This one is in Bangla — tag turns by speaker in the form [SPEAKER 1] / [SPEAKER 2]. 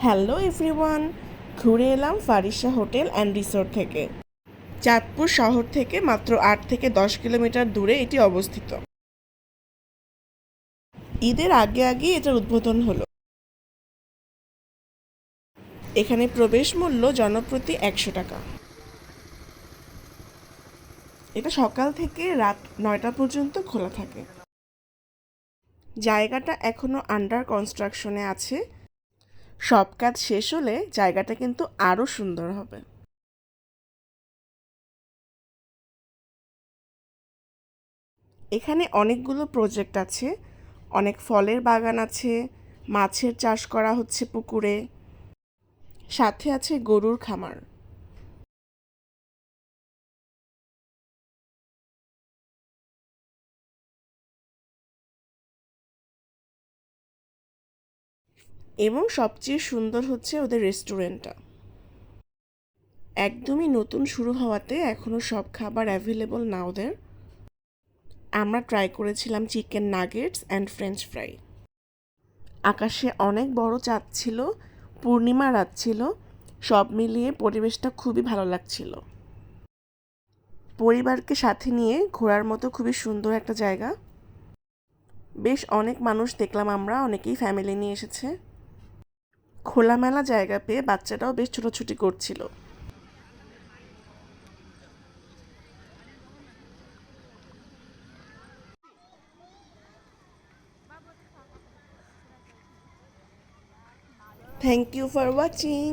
[SPEAKER 1] হ্যালো এভরিওয়ান, ঘুরে এলাম ফারিসা হোটেল অ্যান্ড রিসোর্ট থেকে। চাঁদপুর শহর থেকে মাত্র 8 থেকে 10 কিলোমিটার দূরে এটি অবস্থিত। ঈদের আগে আগে এটার উদ্বোধন হলো। এখানে প্রবেশ মূল্য জনপ্রতি 100 টাকা। এটা সকাল থেকে রাত 9টা পর্যন্ত খোলা থাকে। জায়গাটা এখনো আন্ডার কনস্ট্রাকশনে আছে। সব কাজ শেষ হলে জায়গাটা কিন্তু আরও সুন্দর হবে। এখানে অনেকগুলো প্রজেক্ট আছে, অনেক ফলের বাগান আছে, মাছের চাষ করা হচ্ছে পুকুরে, সাথে আছে গরুর খামার। এবং সবচেয়ে সুন্দর হচ্ছে ওদের রেস্টুরেন্টটা। একদমই নতুন শুরু হওয়াতে এখনও সব খাবার অ্যাভেলেবল না ওদের। আমরা ট্রাই করেছিলাম chicken nuggets and French fry. আকাশে অনেক বড় চাঁদ ছিল, পূর্ণিমা রাত ছিল, সব মিলিয়ে পরিবেশটা খুবই ভালো লাগছিল। পরিবারকে সাথে নিয়ে ঘোরার মতো খুবই সুন্দর একটা জায়গা। বেশ অনেক মানুষ দেখলাম, আমরা অনেকেই ফ্যামিলি নিয়ে এসেছে। খোলামেলা জায়গা পেয়ে বাচ্চাটাও বেশ ছোটাছুটি করছিল। Thank you for watching.